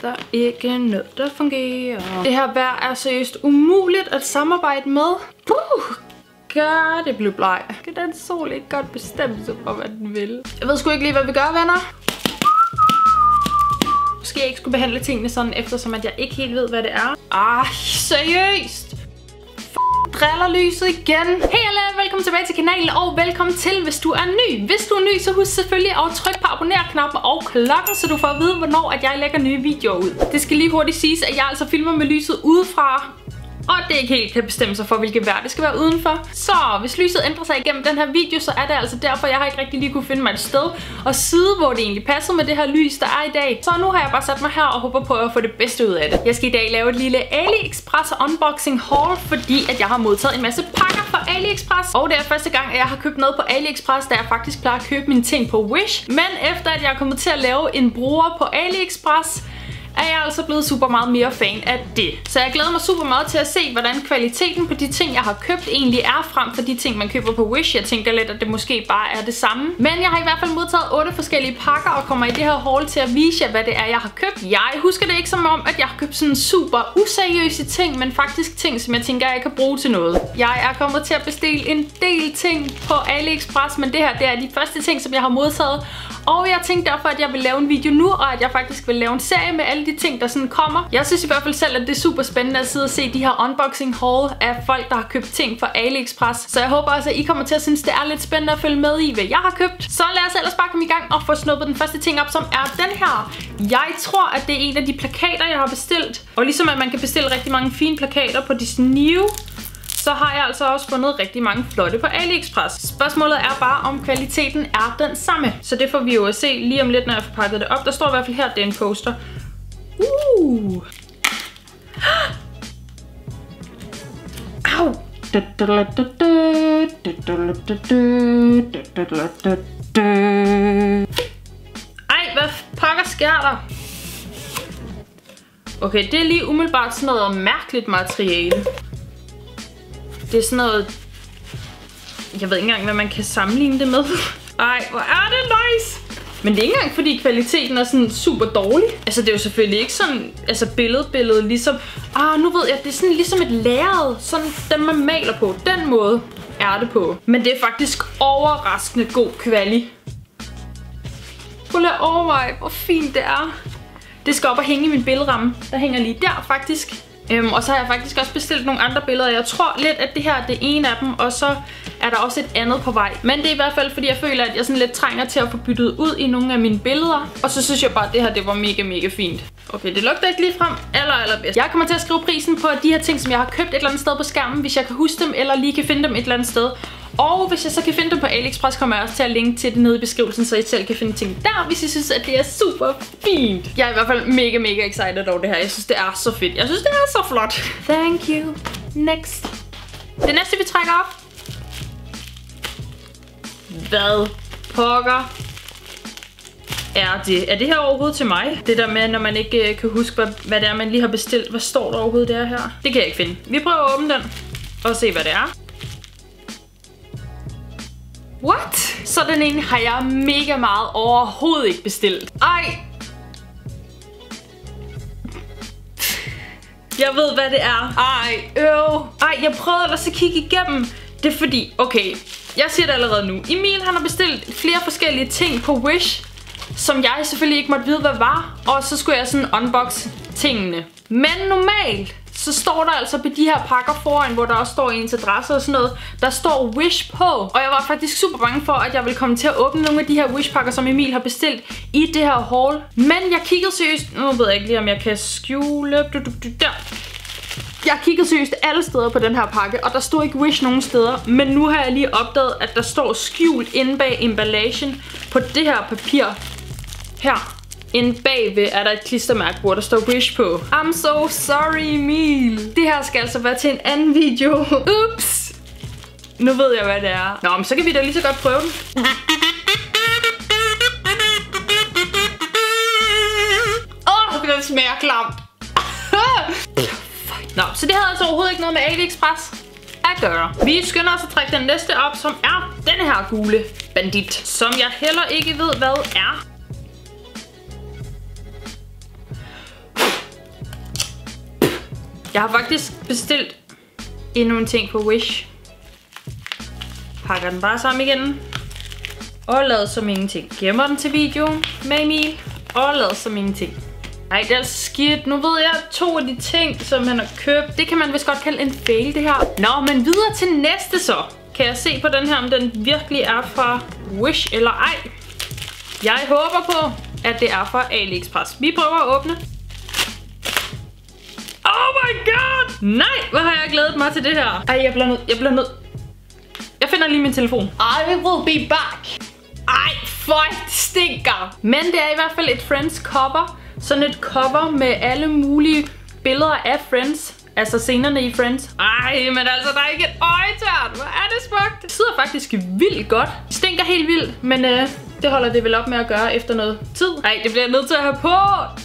der ikke noget, der fungerer. Det her vejr er seriøst umuligt at samarbejde med. Gør det blev bleg. Kan den sol ikke godt bestemme sig for, hvad den vil? Jeg ved sgu ikke lige, hvad vi gør, venner. Måske jeg ikke skulle behandle tingene sådan, eftersom at jeg ikke helt ved, hvad det er. Seriøst! Driller lyset igen. Hej alle, velkommen tilbage til kanalen, og velkommen til, hvis du er ny. Hvis du er ny, så husk selvfølgelig at trykke på abonner-knappen og klokken, så du får at vide, hvornår at jeg lægger nye videoer ud. Det skal lige hurtigt siges, at jeg altså filmer med lyset udefra, og det ikke helt kan bestemme sig for, hvilket vejr det skal være udenfor. Så hvis lyset ændrer sig igennem den her video, så er det altså derfor, jeg har ikke rigtig lige kunne finde mig et sted og sidde, hvor det egentlig passer med det her lys, der er i dag. Så nu har jeg bare sat mig her og håber på at få det bedste ud af det. Jeg skal i dag lave et lille AliExpress unboxing haul, fordi at jeg har modtaget en masse pakker fra AliExpress. Og det er første gang, at jeg har købt noget på AliExpress, da jeg faktisk plejer at købe mine ting på Wish. Men efter at jeg er kommet til at lave en bruger på AliExpress, er jeg altså blevet super meget mere fan af det. Så jeg glæder mig super meget til at se, hvordan kvaliteten på de ting, jeg har købt, egentlig er frem for de ting, man køber på Wish. Jeg tænker lidt, at det måske bare er det samme. Men jeg har i hvert fald modtaget 8 forskellige pakker og kommer i det her haul til at vise jer, hvad det er, jeg har købt. Jeg husker det ikke som om, at jeg har købt sådan super useriøse ting, men faktisk ting, som jeg tænker, jeg kan bruge til noget. Jeg er kommet til at bestille en del ting på AliExpress, men det her, det er de første ting, som jeg har modtaget. Og jeg tænkte derfor, at jeg vil lave en video nu, og at jeg faktisk vil lave en serie med alle de ting, der sådan kommer. Jeg synes i hvert fald selv, at det er super spændende at sidde og se de her unboxing haul af folk, der har købt ting fra AliExpress. Så jeg håber også, at I kommer til at synes, det er lidt spændende at følge med i, hvad jeg har købt. Så lad os ellers bare komme i gang og få snuppet den første ting op, som er den her. Jeg tror, at det er en af de plakater, jeg har bestilt. Og ligesom at man kan bestille rigtig mange fine plakater på Disney, så har jeg altså også fundet rigtig mange flotte på AliExpress. Spørgsmålet er bare, om kvaliteten er den samme. Så det får vi jo at se lige om lidt, når jeg får pakket det op. Der står i hvert fald her, at det er en poster. Au! Ej, hvad pokker sker der? Okay, det er lige umiddelbart sådan noget mærkeligt materiale. Det er sådan noget... Jeg ved ikke engang, hvad man kan sammenligne det med. Ej, hvor er det nice! Men det er ikke engang, fordi kvaliteten er sådan super dårlig. Altså, det er jo selvfølgelig ikke sådan... Altså, billede ligesom... nu ved jeg, det er sådan ligesom et lærred. Sådan dem, man maler på. Den måde er det på. Men det er faktisk overraskende god kvalitet. Prøv lige at overveje, hvor fint det er. Det skal op og hænge i min billederamme. Der hænger lige der, faktisk. Og så har jeg faktisk også bestilt nogle andre billeder. Jeg tror lidt, at det her er det ene af dem, og så er der også et andet på vej. Men det er i hvert fald, fordi jeg føler, at jeg sådan lidt trænger til at få byttet ud i nogle af mine billeder. Og så synes jeg bare, at det her det var mega fint. Okay, det lugter ikke lige frem. Allerbedst. Jeg kommer til at skrive prisen på de her ting, som jeg har købt et eller andet sted på skærmen, hvis jeg kan huske dem, eller lige kan finde dem et eller andet sted. Og hvis jeg så kan finde dem på AliExpress, kommer jeg også til at linke til det nede i beskrivelsen, så I selv kan finde ting der, hvis I synes, at det er super fint. Jeg er i hvert fald mega excited over det her. Jeg synes, det er så fedt. Jeg synes, det er så flot. Thank you. Next. Det næste, vi trækker op. Hvad pokker er det? Er det her overhovedet til mig? Det der med, når man ikke kan huske, hvad det er, man lige har bestilt. Hvad står der overhovedet der her? Det kan jeg ikke finde. Vi prøver at åbne den og se, hvad det er. What? Sådan en har jeg mega meget overhovedet ikke bestilt. Ej! Jeg ved, hvad det er. Ej, jeg prøvede ellers at kigge igennem. Det er fordi, okay, jeg siger det allerede nu. Emil, han har bestilt flere forskellige ting på Wish, som jeg selvfølgelig ikke måtte vide, hvad var. Og så skulle jeg sådan unbox tingene. Men normalt, så står der altså på de her pakker foran, hvor der også står ens adresse og sådan noget, der står Wish på. Og jeg var faktisk super bange for, at jeg ville komme til at åbne nogle af de her Wish-pakker, som Emil har bestilt i det her haul. Men jeg kiggede seriøst... Nu ved jeg ikke lige, om jeg kan skjule... Der. Jeg kiggede seriøst alle steder på den her pakke, og der stod ikke Wish nogen steder. Men nu har jeg lige opdaget, at der står skjult inde bag emballagen på det her papir. Her. Inde bagved er der et klistermærke, hvor der står Wish på. I'm so sorry, Emil. Det her skal altså være til en anden video. Ups. Nu ved jeg, hvad det er. Nå, men så kan vi da lige så godt prøve den. Det smager klamt. Nå, så det havde altså overhovedet ikke noget med AliExpress at gøre. Vi skynder os at trække den næste op, som er denne her gule bandit, som jeg heller ikke ved, hvad er. Jeg har faktisk bestilt endnu en ting på Wish. Pakker den bare sammen igen. Og lavet som ingenting. Gemmer den til videoen med Emil. Og lavet som ingenting. Ej, det er altså skidt. Nu ved jeg 2 af de ting, som han har købt. Det kan man vist godt kalde en fail, det her. Nå, men videre til næste så. Kan jeg se på den her, om den virkelig er fra Wish eller ej? Jeg håber på, at det er fra AliExpress. Vi prøver at åbne. Oh my god! Nej, hvor har jeg glædet mig til det her. Ej, jeg bliver nødt. Jeg finder lige min telefon. I will be back. Ej, fuck, det stinker. Men det er i hvert fald et Friends cover. Sådan et cover med alle mulige billeder af Friends. Altså scenerne i Friends. Ej, men altså, der er ikke et øjetørn. Hvor er det smukt. Det sidder faktisk vildt godt. Det stinker helt vildt, men det holder det vel op med at gøre efter noget tid. Ej, det bliver jeg nødt til at have på.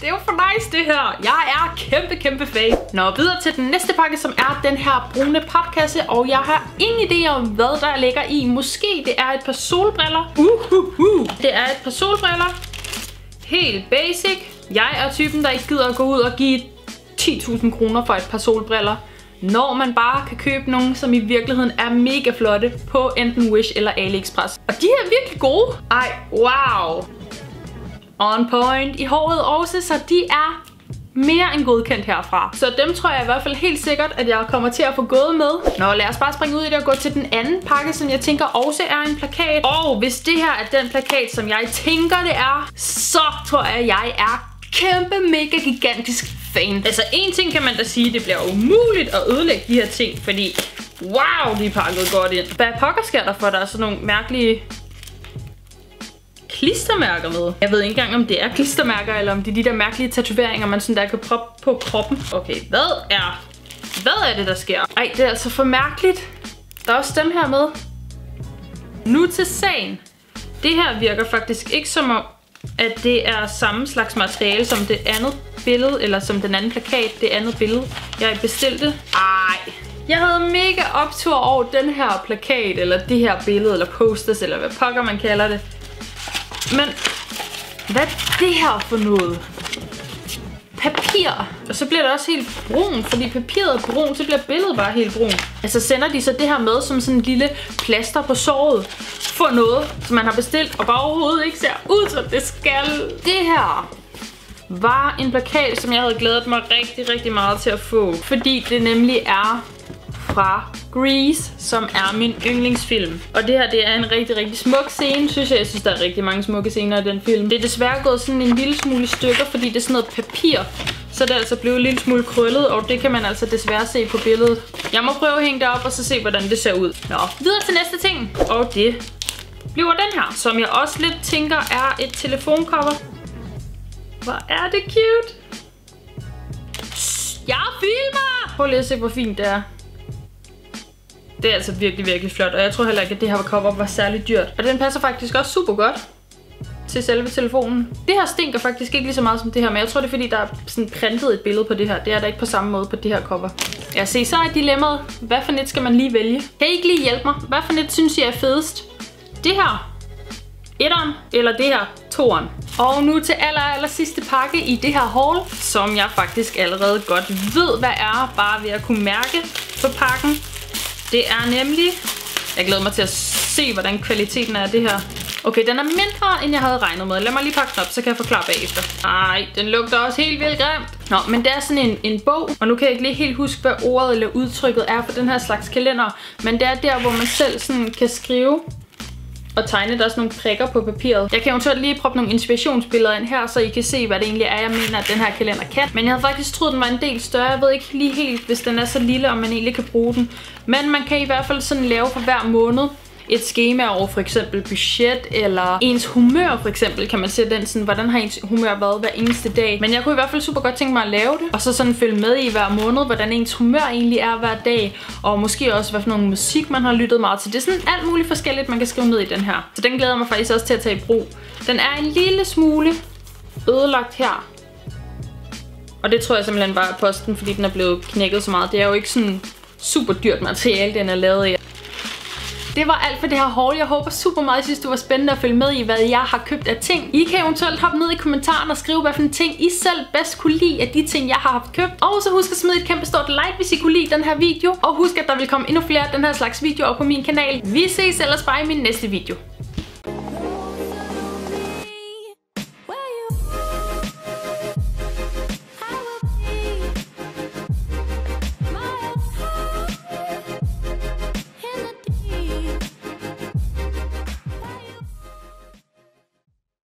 Det er jo for nice, det her. Jeg er kæmpe fan. Nå, videre til den næste pakke, som er den her brune papkasse. Og jeg har ingen idé om, hvad der ligger i. Måske det er et par solbriller. Det er et par solbriller. Helt basic. Jeg er typen, der ikke gider at gå ud og give 10.000 kroner for et par solbriller, når man bare kan købe nogle, som i virkeligheden er mega flotte på enten Wish eller AliExpress. Og de er virkelig gode. Ej, wow. On point i håret også, så de er mere end godkendt herfra. Så dem tror jeg i hvert fald helt sikkert, at jeg kommer til at få gået med. Nå, lad os bare springe ud i det og gå til den anden pakke, som jeg tænker også er en plakat. Og hvis det her er den plakat, som jeg tænker det er, så tror jeg er kæmpe, mega gigantisk fan. Altså, en ting kan man da sige, det bliver umuligt at ødelægge de her ting, fordi wow, de er pakket godt ind. Hvad pokker sker der for, der er sådan nogle mærkelige klistermærker med? Jeg ved ikke engang, om det er klistermærker, eller om det er de der mærkelige tatoveringer, man sådan der kan proppe på kroppen. Okay, hvad er det, der sker? Ej, det er altså for mærkeligt. Der er også dem her med. Nu til sagen. Det her virker faktisk ikke som om, at det er samme slags materiale som det andet billede, eller som den anden plakat, det andet billede, jeg bestilte. Ej, jeg havde mega optur over den her plakat, eller det her billede, eller posters, eller hvad pokker man kalder det. Men hvad er det her for noget? Papir. Og så bliver det også helt brun, fordi papiret er brun, så bliver billedet bare helt brun. Altså sender de så det her med som sådan en lille plaster på såret for noget, som man har bestilt, og bare overhovedet ikke ser ud, som det skal. Det her var en plakat, som jeg havde glædet mig rigtig meget til at få, fordi det nemlig er fra Grease, som er min yndlingsfilm. Og det her, det er en rigtig smuk scene, synes jeg. Jeg synes, der er rigtig mange smukke scener i den film. Det er desværre gået sådan en lille smule stykker, fordi det er sådan noget papir. Så det er altså blevet en lille smule krøllet, og det kan man altså desværre se på billedet. Jeg må prøve at hænge det op, og så se, hvordan det ser ud. Nå, videre til næste ting. Og det bliver den her, som jeg også lidt tænker er et telefoncover. Hvor er det cute. Jeg filmer! Prøv lige at se, hvor fint det er. Det er altså virkelig flot, og jeg tror heller ikke, at det her cover var særlig dyrt. Og den passer faktisk også super godt til selve telefonen. Det her stinker faktisk ikke lige så meget som det her, men jeg tror, det er fordi, der er sådan printet et billede på det her. Det er der ikke på samme måde på det her cover. Ja, se, så er dilemmaet. Hvad for net skal man lige vælge? Kan I ikke lige hjælpe mig? Hvad for net synes I er fedest? Det her, 1'eren, eller det her, 2'eren? Og nu til aller sidste pakke i det her haul, som jeg faktisk allerede godt ved, hvad er, bare ved at kunne mærke på pakken. Det er nemlig... Jeg glæder mig til at se, hvordan kvaliteten er af det her. Okay, den er mindre, end jeg havde regnet med. Lad mig lige pakke den op, så kan jeg forklare bagefter. Ej, den lugter også helt vildt grimt. Nå, men det er sådan en bog, og nu kan jeg ikke lige helt huske, hvad ordet eller udtrykket er for den her slags kalender. Men det er der, hvor man selv sådan kan skrive og tegne der også nogle prikker på papiret. Jeg kan eventuelt lige proppe nogle inspirationsbilleder ind her, så I kan se, hvad det egentlig er, jeg mener, at den her kalender kan. Men jeg havde faktisk troet, den var en del større. Jeg ved ikke lige helt, hvis den er så lille, om man egentlig kan bruge den. Men man kan i hvert fald sådan lave for hver måned et skema over for eksempel budget eller ens humør for eksempel. Kan man se den sådan, hvordan har ens humør været hver eneste dag. Men jeg kunne i hvert fald super godt tænke mig at lave det. Og så sådan følge med i hver måned, hvordan ens humør egentlig er hver dag. Og måske også, hvad for noget musik man har lyttet meget til. Det er sådan alt muligt forskelligt, man kan skrive ned i den her. Så den glæder mig faktisk også til at tage i brug. Den er en lille smule ødelagt her. Og det tror jeg simpelthen bare er posten, fordi den er blevet knækket så meget. Det er jo ikke sådan super dyrt materiale, den er lavet i. Det det var alt for det her haul. Jeg håber super meget, at I synes, det var spændende at følge med i, hvad jeg har købt af ting. I kan eventuelt hoppe ned i kommentarerne og skrive, hvad for en ting I selv bedst kunne lide af de ting, jeg har haft købt. Og så husk at smide et kæmpe stort like, hvis I kunne lide den her video. Og husk, at der vil komme endnu flere af den her slags videoer på min kanal. Vi ses ellers bare i min næste video.